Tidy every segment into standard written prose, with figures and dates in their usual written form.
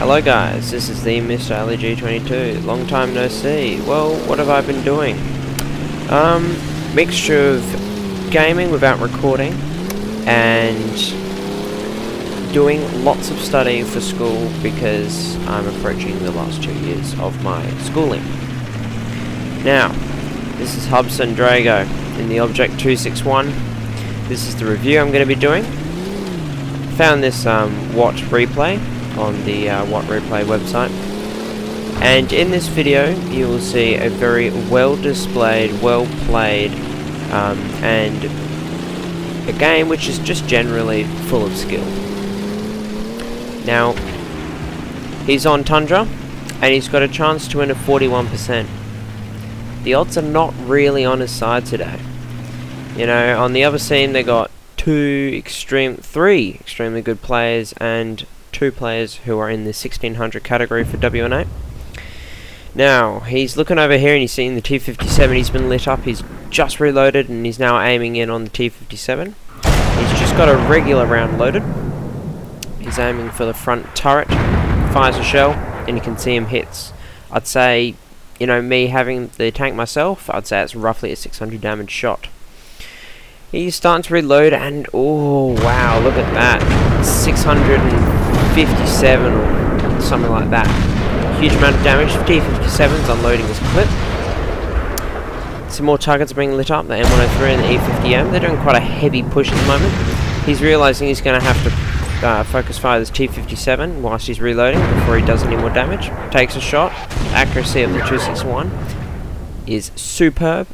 Hello guys, this is the Mr. LG22. Long time no see. Well, what have I been doing? Mixture of gaming without recording and doing lots of studying for school because I'm approaching the last 2 years of my schooling. Now, this is Hubson Drago in the Object 261. This is the review I'm going to be doing. Found this Watt replay on the Watt Replay website, and in this video you will see a very well displayed, well played and a game which is just generally full of skill. Now, he's on Tundra and he's got a chance to win at 41%. The odds are not really on his side today. You know, on the other team they got three extremely good players and 2 players who are in the 1600 category for WN8. Now, he's looking over here and he's seeing the T57. He's been lit up. He's just reloaded and he's now aiming in on the T57. He's just got a regular round loaded. He's aiming for the front turret, fires a shell, and you can see him hits. I'd say, you know, me having the tank myself, I'd say it's roughly a 600 damage shot. He's starting to reload and, oh wow, look at that. 657 or something like that. Huge amount of damage. T57's unloading his clip. Some more targets are being lit up, the M103 and the E50M. They're doing quite a heavy push at the moment. He's realizing he's going to have to focus fire this T57 whilst he's reloading before he does any more damage. Takes a shot. Accuracy of the 261 is superb.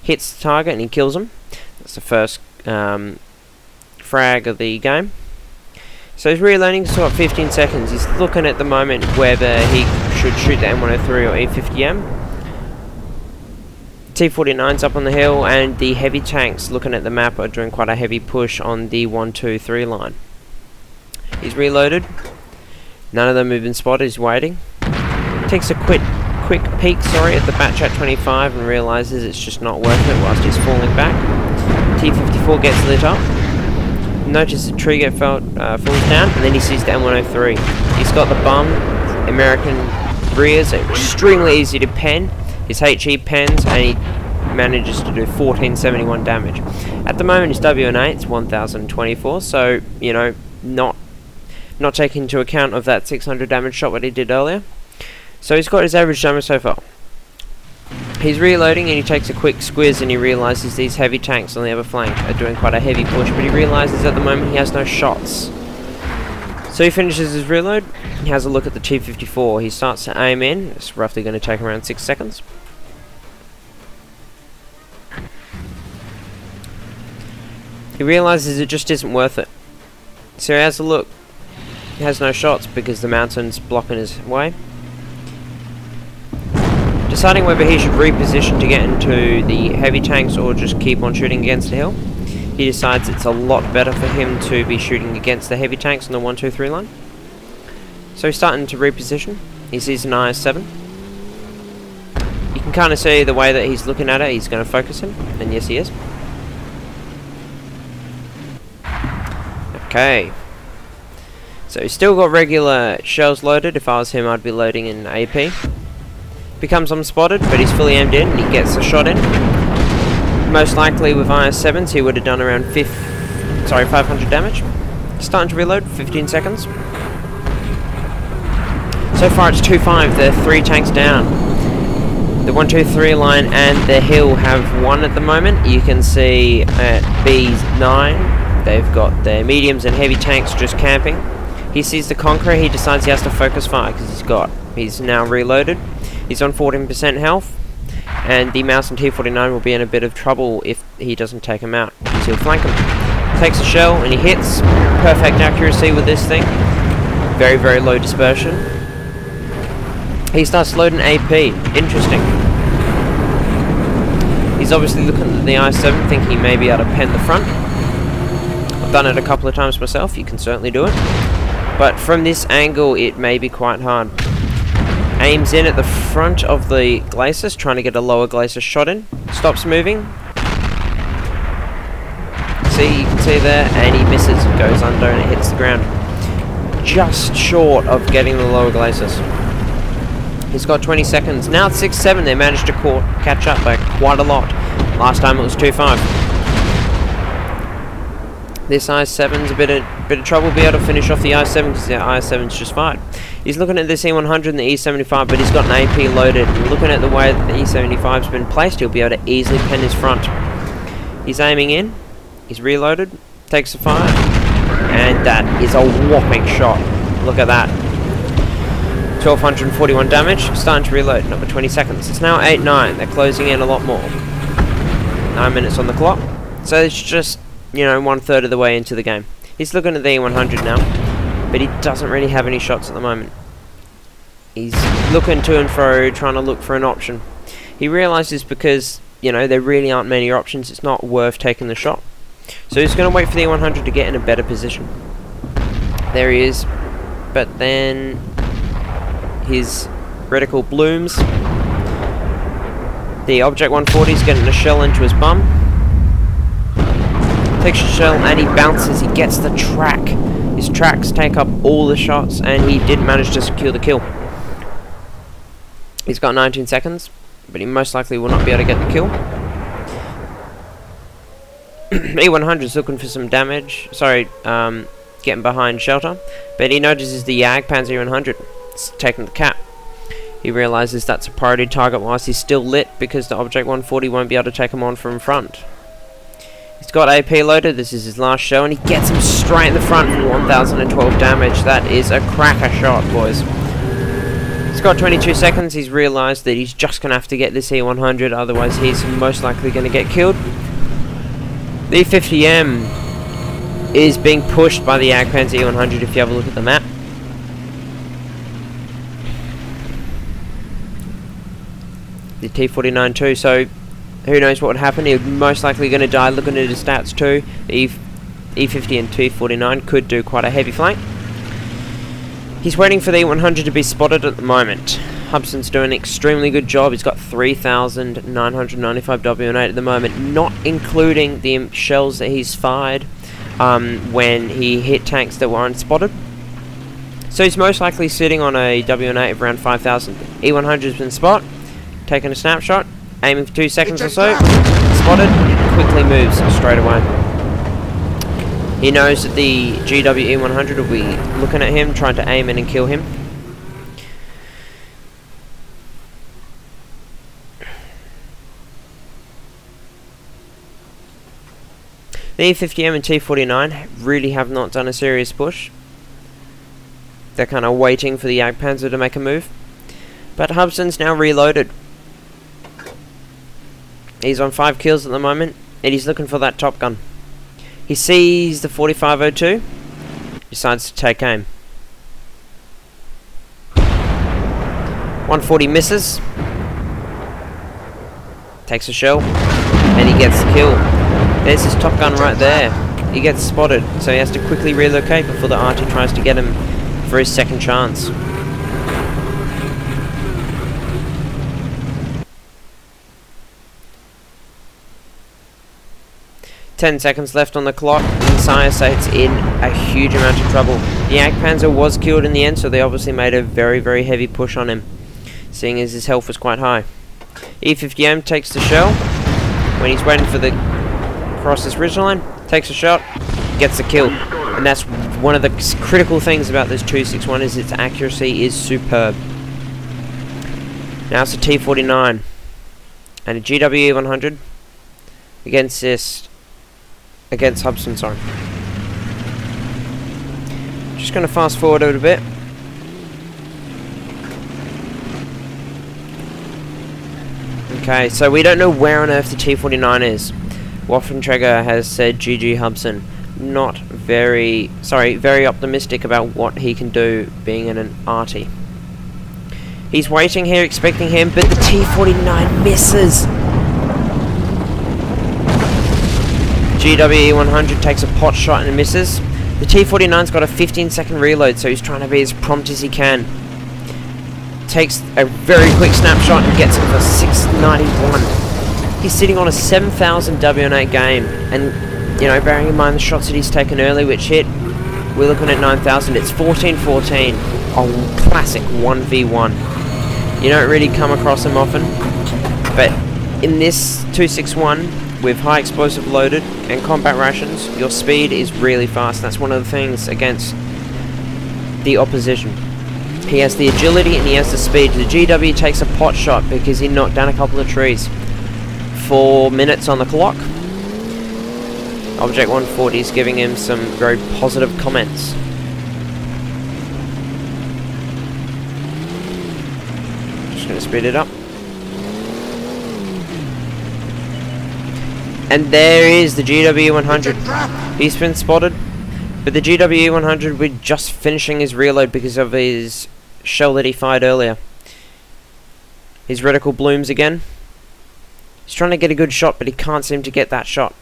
Hits the target and he kills him. That's the first frag of the game. So he's reloading, so at 15 seconds. He's looking at the moment whether he should shoot the M103 or E50M. T49's up on the hill, and the heavy tanks looking at the map are doing quite a heavy push on the 1, 2, 3 line. He's reloaded. None of them have been spotted. He's waiting. Takes a quick peek at the Batchat 25 and realizes it's just not worth it whilst he's falling back. T54 gets lit up. Notices the tree falls down, and then he sees the M103. He's got the bum. American rears are extremely easy to pen. His HE pens, and he manages to do 1471 damage. At the moment, his WN8 is 1024, so, you know, not taking into account of that 600 damage shot that he did earlier. So he's got his average damage so far. He's reloading and he takes a quick squiz and he realizes these heavy tanks on the other flank are doing quite a heavy push, but he realizes at the moment he has no shots. So he finishes his reload, he has a look at the T54, he starts to aim in. It's roughly going to take around 6 seconds. He realizes it just isn't worth it. So he has a look. He has no shots because the mountain's blocking his way. Deciding whether he should reposition to get into the heavy tanks or just keep on shooting against the hill, he decides it's a lot better for him to be shooting against the heavy tanks on the 1, 2, 3 line. So he's starting to reposition. He sees an IS-7. You can kind of see the way that he's looking at it, he's going to focus him, and yes he is. Okay. So he's still got regular shells loaded. If I was him, I'd be loading in AP. Becomes unspotted, but he's fully aimed in and he gets a shot in. Most likely with IS-7s he would have done around 500 damage. Starting to reload, 15 seconds. So far it's 2-5, there are 3 tanks down. The 1, 2, 3 line and the hill have 1 at the moment. You can see at B's 9, they've got their mediums and heavy tanks just camping. He sees the Conqueror, he decides he has to focus fire because he's now reloaded. He's on 14% health, and the Mouse and T49 will be in a bit of trouble if he doesn't take him out, because he'll flank him. Takes a shell, and he hits. Perfect accuracy with this thing. Very, very low dispersion. He starts loading AP. Interesting. He's obviously looking at the I-7, thinking he may be able to pen the front. I've done it a couple of times myself, you can certainly do it. But from this angle, it may be quite hard. Aims in at the front of the glacis, trying to get a lower glacis shot in. Stops moving. You can see there, and he misses, goes under, and it hits the ground. just short of getting the lower glacis. He's got 20 seconds. Now it's 6-7. They managed to catch up by quite a lot. Last time it was 2-5. This I-7's a bit of trouble. Be able to finish off the I-7 because the I-7's just fine. He's looking at this E100 and the E75, but he's got an AP loaded. And looking at the way that the E75's been placed, he'll be able to easily pen his front. He's aiming in. He's reloaded. Takes a fire. And that is a whopping shot. Look at that. 1241 damage. Starting to reload. Another 20 seconds. It's now 8-9. They're closing in a lot more. 9 minutes on the clock. So it's just, you know, 1/3 of the way into the game. He's looking at the E100 now, but he doesn't really have any shots at the moment. He's looking to and fro, trying to look for an option. He realizes because, you know, there really aren't many options, it's not worth taking the shot. So he's going to wait for the E100 to get in a better position. There he is. But then his reticle blooms. The Object 140 is getting a shell into his bum. Takes a shell and he bounces. He gets the track. His tracks take up all the shots and he did manage to secure the kill. He's got 19 seconds, but he most likely will not be able to get the kill. E100 is looking for some damage. Sorry, getting behind shelter. But he notices the Panzer E100. It's taking the cap. He realizes that's a priority target whilst he's still lit because the Object 140 won't be able to take him on from front. He's got AP loaded. This is his last show and he gets him straight in the front for 1012 damage. That is a cracker shot, boys. He's got 22 seconds. He's realized that he's just going to have to get this E100, otherwise he's most likely going to get killed. The 50M is being pushed by the Panzer E100 if you have a look at the map. The T49 too, so who knows what would happen. He's most likely going to die. Looking at his stats too, the E50 and T49 could do quite a heavy flank. He's waiting for the E100 to be spotted at the moment. Hubson's doing an extremely good job. He's got 3,995 WN8 at the moment, not including the shells that he's fired when he hit tanks that weren't spotted. So he's most likely sitting on a WN8 of around 5,000. E100's been spotted. Taking a snapshot, aiming for 2 seconds or so, spotted, quickly moves straight away. He knows that the GWE100 will be looking at him, trying to aim in and kill him. The E50M and T49 really have not done a serious push. They're kind of waiting for the Jagdpanzer to make a move. But Hubson's now reloaded. He's on 5 kills at the moment, and he's looking for that Top Gun. He sees the 4502, decides to take aim. 140 misses, takes a shell, and he gets the kill. There's his Top Gun right there. He gets spotted, so he has to quickly relocate before the arty tries to get him for his second chance. 10 seconds left on the clock, and Sciasate's in a huge amount of trouble. The Jagdpanzer was killed in the end, so they obviously made a very, very heavy push on him, seeing as his health was quite high. E50M takes the shell. When he's waiting for the cross this ridgeline, takes a shot, gets the kill. And that's one of the critical things about this 261 is its accuracy is superb. Now it's a T49 and a GWE 100 against Hubson, sorry. Just going to fast forward it a bit. Okay, so we don't know where on earth the T49 is. Waffenträger has said GG Hubson. Very optimistic about what he can do being in an arty. He's waiting here, expecting him, but the T49 misses. GWE 100 takes a pot shot and misses. The T49's got a 15-second reload, so he's trying to be as prompt as he can. Takes a very quick snapshot and gets him for 691. He's sitting on a 7,000 WN8 game, and you know, bearing in mind the shots that he's taken early, which hit we're looking at 9,000. It's 1414 on classic 1v1. You don't really come across them often, but in this 261 with high explosive loaded and combat rations, your speed is really fast. That's one of the things against the opposition. He has the agility and he has the speed. The GW takes a pot shot because he knocked down a couple of trees. 4 minutes on the clock. Object 140 is giving him some very positive comments. Just going to speed it up. And there is the GW100. He's been spotted. But the GW100, we're just finishing his reload because of his shell that he fired earlier. His reticle blooms again. He's trying to get a good shot, but he can't seem to get that shot.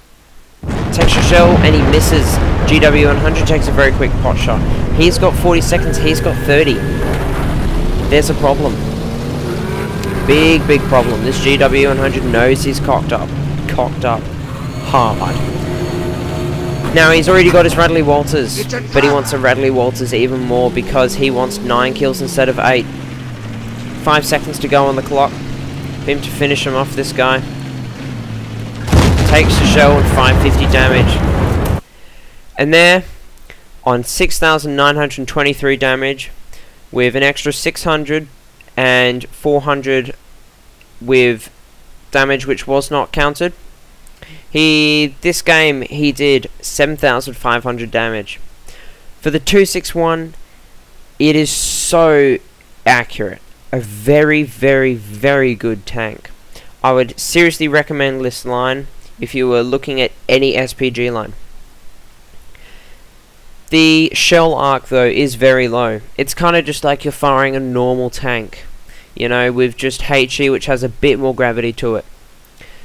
Takes a shell and he misses. GW100 takes a very quick pot shot. He's got 40 seconds, he's got 30. There's a problem. Big problem. This GW100 knows he's cocked up hard. Now he's already got his Radley Walters, but he wants a Radley Walters even more because he wants 9 kills instead of 8. 5 seconds to go on the clock for him to finish him off, this guy. Takes the shell and 550 damage. And there, on 6,923 damage, with an extra 600 and 400 with damage which was not counted, this game he did 7,500 damage. For the 261, it is so accurate. A very good tank. I would seriously recommend this line if you were looking at any SPG line. The shell arc though is very low. It's kind of just like you're firing a normal tank, you know, with just HE, which has a bit more gravity to it.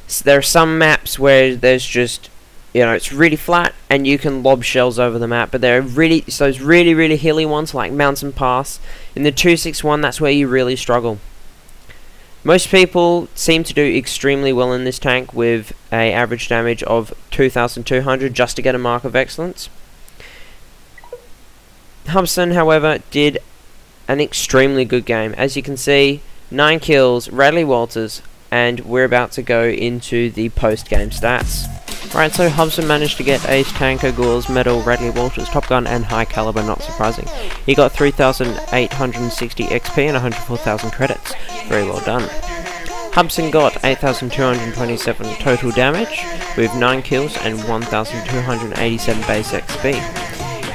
So there are some maps where there's just, you know, it's really flat and you can lob shells over the map, but there are those really hilly ones like Mountain Pass. In the 261, that's where you really struggle. Most people seem to do extremely well in this tank with a average damage of 2,200 just to get a mark of excellence. Hubson, however, did an extremely good game. As you can see, 9 kills, Radley Walters, and we're about to go into the post-game stats. Right, so Hubson managed to get Ace, Tanker, Gauls, Medal, Radley Walters, Top Gun, and High Caliber, not surprising. He got 3,860 XP and 104,000 credits. Very well done. Hubson got 8,227 total damage, with 9 kills and 1,287 base XP.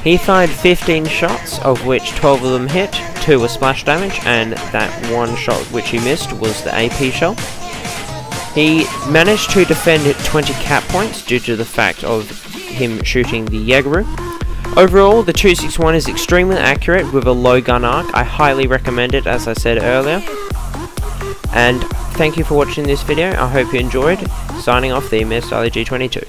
He fired 15 shots, of which 12 of them hit, 2 were splash damage, and that one shot which he missed was the AP shell. He managed to defend 20 cap points due to the fact of him shooting the Jägeru. Overall, the 261 is extremely accurate with a low gun arc. I highly recommend it, as I said earlier. And thank you for watching this video. I hope you enjoyed. Signing off, the Mr. G22.